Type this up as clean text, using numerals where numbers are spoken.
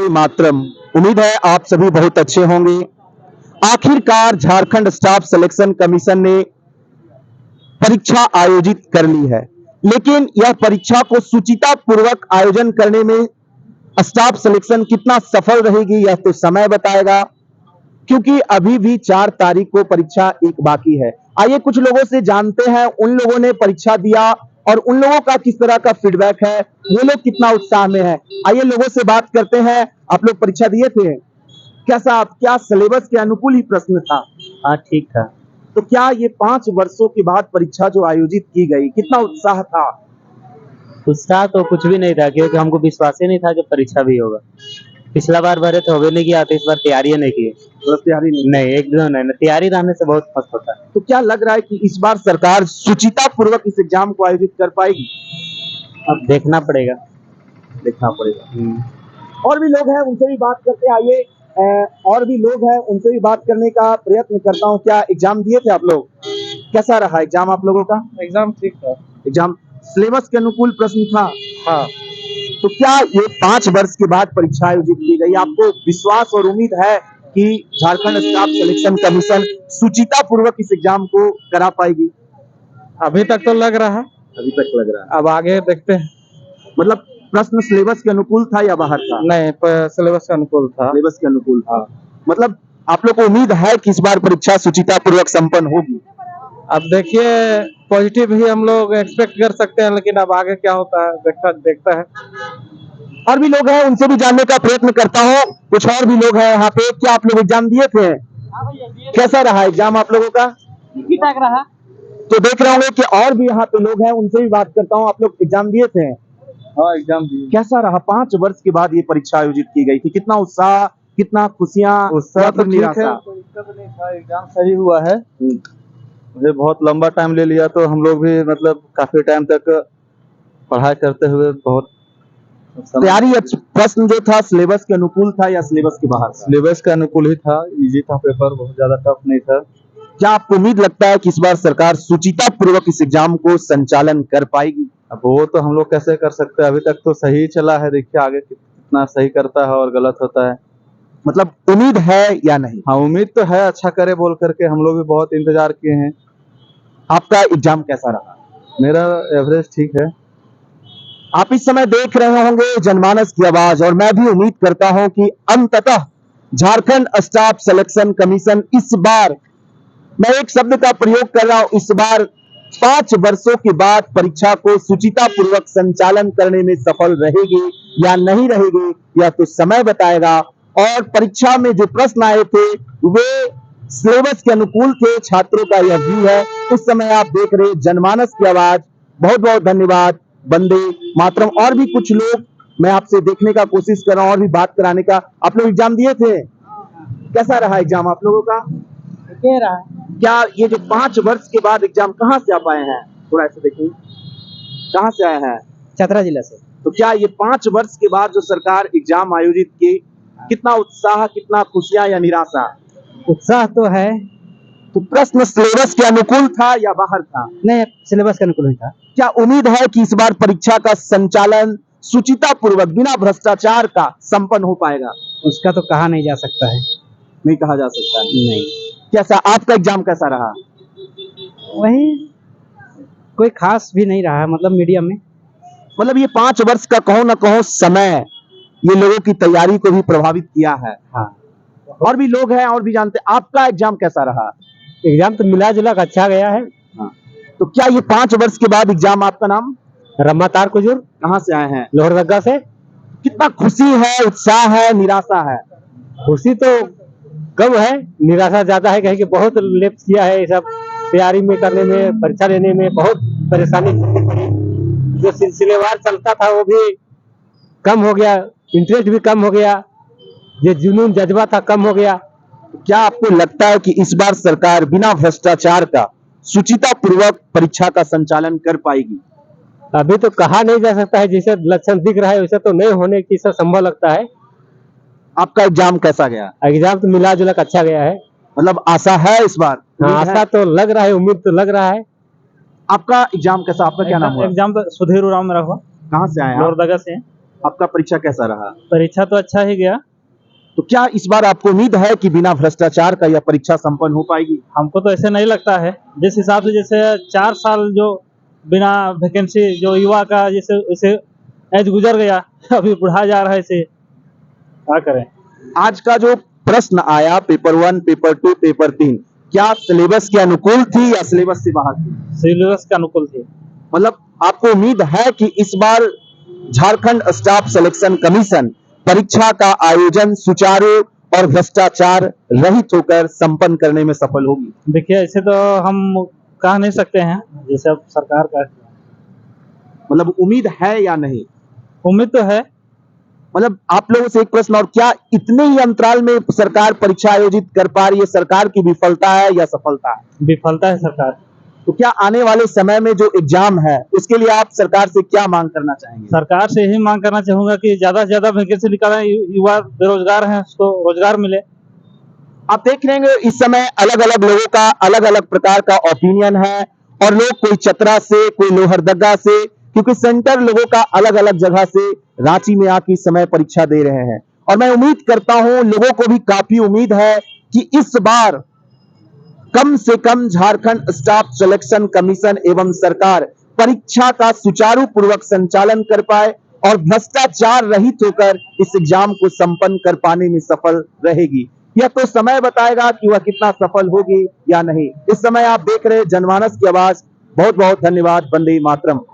वंदे मातरम। उम्मीद है आप सभी बहुत अच्छे होंगे। आखिरकार झारखंड स्टाफ सिलेक्शन कमीशन ने परीक्षा आयोजित कर ली है, लेकिन यह परीक्षा को सुचिता पूर्वक आयोजन करने में स्टाफ सिलेक्शन कितना सफल रहेगी यह तो समय बताएगा, क्योंकि अभी भी 4 तारीख को परीक्षा एक बाकी है। आइए कुछ लोगों से जानते हैं, उन लोगों ने परीक्षा दिया और उन लोगों का किस तरह का फीडबैक है, वो लोग कितना उत्साह में है। आइए लोगों से बात करते हैं। आप लोग परीक्षा दिए थे, क्या सिलेबस के अनुकूल ही प्रश्न था? हाँ, ठीक था। तो क्या ये 5 वर्षों के बाद परीक्षा जो आयोजित की गई, कितना उत्साह था? उत्साह तो कुछ भी नहीं था, क्योंकि हमको विश्वास ही नहीं था कि परीक्षा भी होगा। पिछला बार भरे तो होवे नहीं किया, तो इस बार तैयारी नहीं की। तो तैयारी नहीं, एकदम नहीं। तैयारी रहने से बहुत फर्क होता है। तो क्या लग रहा है कि इस बार सरकार सुचिता पूर्वक इस एग्जाम को आयोजित कर पाएगी? अब देखना पड़ेगा। और भी लोग हैं, उनसे भी बात करते हैं। आइए और भी लोग हैं, उनसे भी बात करने का प्रयत्न करता हूँ। क्या एग्जाम दिए थे आप लोग? कैसा रहा एग्जाम आप लोगों का? एग्जाम ठीक था। एग्जाम सिलेबस के अनुकूल प्रश्न था? हाँ। तो क्या ये 5 वर्ष के बाद परीक्षा आयोजित की गई, आपको विश्वास और उम्मीद है कि झारखंड स्टाफ सिलेक्शन कमीशन सुचिता पूर्वक इस एग्जाम को करा पाएगी? अभी तक तो लग रहा है। अभी तक लग रहा है। अब आगे देखते हैं। मतलब प्रश्न सिलेबस के अनुकूल था या बाहर था? नहीं, सिलेबस के अनुकूल था। सिलेबस के अनुकूल था। मतलब आप लोग को उम्मीद है कि इस बार परीक्षा सुचिता पूर्वक संपन्न होगी? अब देखिए, पॉजिटिव ही हम लोग एक्सपेक्ट कर सकते हैं, लेकिन अब आगे क्या होता है देखता है। और भी लोग हैं, उनसे भी जानने का प्रयत्न करता हूँ। कुछ और भी लोग हैं यहाँ पे। क्या आप लोग एग्जाम दिए थे? कैसा रहा एग्जाम आप लोगों का? ठीक ठाक रहा। तो देख रहे होंगे कि और भी यहाँ पे लोग हैं, उनसे भी बात करता हूँ। आप लोग एग्जाम दिए थे? हाँ, एग्जाम दिए। कैसा रहा? 5 वर्ष के बाद ये परीक्षा आयोजित की गई थी, कितना उत्साह, कितना खुशियाँ? उत्साह तो ठीक है, कोई दिक्कत नहीं था। एग्जाम सही हुआ है। मुझे बहुत लंबा टाइम ले लिया, तो हम लोग भी मतलब काफी टाइम तक पढ़ाई करते हुए बहुत तैयारी। प्रश्न जो था सिलेबस के अनुकूल था या सिलेबस के बाहर? सिलेबस के अनुकूल ही था। इजी था पेपर, बहुत ज्यादा टफ नहीं था। क्या आपको उम्मीद लगता है कि इस बार सरकार सुचिता पूर्वक इस एग्जाम को संचालन कर पाएगी? अब वो तो हम लोग कैसे कर सकते हैं, अभी तक तो सही चला है। देखिए आगे कितना सही करता है और गलत होता है। मतलब उम्मीद है या नहीं? हाँ, उम्मीद तो है, अच्छा करे बोल करके हम लोग भी बहुत इंतजार किए हैं। आपका एग्जाम कैसा रहा? मेरा एवरेज ठीक है। आप इस समय देख रहे होंगे जनमानस की आवाज, और मैं भी उम्मीद करता हूं कि अंततः झारखंड स्टाफ सिलेक्शन कमीशन इस बार, मैं एक शब्द का प्रयोग कर रहा हूं, इस बार 5 वर्षों के बाद परीक्षा को सुचिता पूर्वक संचालन करने में सफल रहेगी या नहीं रहेगी यह तो समय बताएगा। और परीक्षा में जो प्रश्न आए थे वे सिलेबस के अनुकूल थे, छात्रों का यह व्यू है। इस समय आप देख रहे जनमानस की आवाज। बहुत बहुत धन्यवाद। वंदे मातरम। और भी कुछ लोग मैं आपसे देखने का कोशिश कर रहा हूं और भी बात कराने का। आप लोग एग्जाम दिए थे, कैसा रहा एग्जाम आप लोगों का? रहा। क्या ये जो 5 वर्ष के बाद एग्जाम, कहाँ से आप आए हैं? थोड़ा ऐसे देखिए, कहाँ से आए हैं? चतरा जिला से। तो क्या ये 5 वर्ष के बाद जो सरकार एग्जाम आयोजित की, कितना उत्साह, कितना खुशियां या निराशा? उत्साह तो है। तो प्रश्न सिलेबस के अनुकूल था या बाहर था? नहीं, सिलेबस के अनुकूल नहीं था। क्या उम्मीद है कि इस बार परीक्षा का संचालन सुचिता पूर्वक बिना भ्रष्टाचार का संपन्न हो पाएगा? उसका तो कहा नहीं जा सकता है। नहीं कहा जा सकता है। नहीं। कैसा आपका एग्जाम कैसा रहा? वही, कोई खास भी नहीं रहा, मतलब मीडियम में। मतलब ये 5 वर्ष का कहो ना कहो समय ये लोगों की तैयारी को भी प्रभावित किया है। हाँ। और भी लोग हैं और भी जानते हैं। आपका एग्जाम कैसा रहा? एग्जाम तो मिला जुला का अच्छा गया है। हाँ। तो क्या ये 5 वर्ष के बाद एग्जाम, आपका नाम? रमातार कुजूर। कहाँ से आए हैं? लोहरदगा से। कितना खुशी है, उत्साह है, निराशा है? खुशी तो कम है, निराशा ज्यादा है, कहीं कि बहुत लेट किया है। ये सब तैयारी में करने में, परीक्षा लेने में बहुत परेशानी पड़ी। जो सिलसिलेवार चलता था वो भी कम हो गया, इंटरेस्ट भी कम हो गया, जो जुनून जज्बा था कम हो गया। क्या आपको लगता है कि इस बार सरकार बिना भ्रष्टाचार का सुचिता पूर्वक परीक्षा का संचालन कर पाएगी? अभी तो कहा नहीं जा सकता है, जैसे लक्षण दिख रहा है वैसे तो नहीं होने की संभव लगता है। आपका एग्जाम कैसा गया? एग्जाम तो मिला जुला अच्छा गया है। मतलब आशा है इस बार? हाँ, आशा तो लग रहा है, उम्मीद तो लग रहा है। आपका एग्जाम कैसा? आपका क्या नाम हुआ? एग्जाम तो सुधीर उरांव मेरा हुआ। कहाँ से आए? लोहरदगा से। आपका परीक्षा कैसा रहा? परीक्षा तो अच्छा ही गया। तो क्या इस बार आपको उम्मीद है कि बिना भ्रष्टाचार का यह परीक्षा संपन्न हो पाएगी? हमको तो ऐसे नहीं लगता है। जिस हिसाब से जैसे 4 साल जो बिना वैकेंसी जो युवा का जैसे उसे एज गुजर गया, अभी बढ़ा जा रहा है इसे, क्या करें? आज का जो प्रश्न आया पेपर 1, पेपर 2, पेपर 3, क्या सिलेबस के अनुकूल थी या सिलेबस से बाहर थी? सिलेबस के अनुकूल थी। मतलब आपको उम्मीद है कि इस बार झारखंड स्टाफ सिलेक्शन कमीशन परीक्षा का आयोजन सुचारू और भ्रष्टाचार रहित होकर संपन्न करने में सफल होगी? देखिए, ऐसे तो हम कह नहीं सकते हैं, जैसे अब सरकार का मतलब उम्मीद है या नहीं? उम्मीद तो है। मतलब आप लोगों से एक प्रश्न और, क्या इतने ही अंतराल में सरकार परीक्षा आयोजित कर पा रही है, सरकार की विफलता है या सफलता है? विफलता है सरकार। तो क्या आने वाले समय में जो एग्जाम है उसके लिए आप सरकार से क्या मांग करना चाहेंगे? सरकार से यही मांग करना चाहूंगा कि ज्यादा से ज्यादा वैकेंसी निकालें, युवा बेरोजगार हैं उसको रोजगार मिले। आप देख रहे हैं इस समय अलग अलग लोगों का अलग अलग प्रकार का ओपिनियन है, और लोग कोई चतरा से, कोई लोहरदगा से, क्योंकि सेंटर लोगों का अलग अलग जगह से रांची में आके इस समय परीक्षा दे रहे हैं। और मैं उम्मीद करता हूं, लोगों को भी काफी उम्मीद है कि इस बार कम से कम झारखंड स्टाफ सिलेक्शन कमीशन एवं सरकार परीक्षा का सुचारू पूर्वक संचालन कर पाए और भ्रष्टाचार रहित होकर इस एग्जाम को संपन्न कर पाने में सफल रहेगी। यह तो समय बताएगा कि वह कितना सफल होगी या नहीं। इस समय आप देख रहे जनमानस की आवाज। बहुत बहुत धन्यवाद। वंदे मातरम।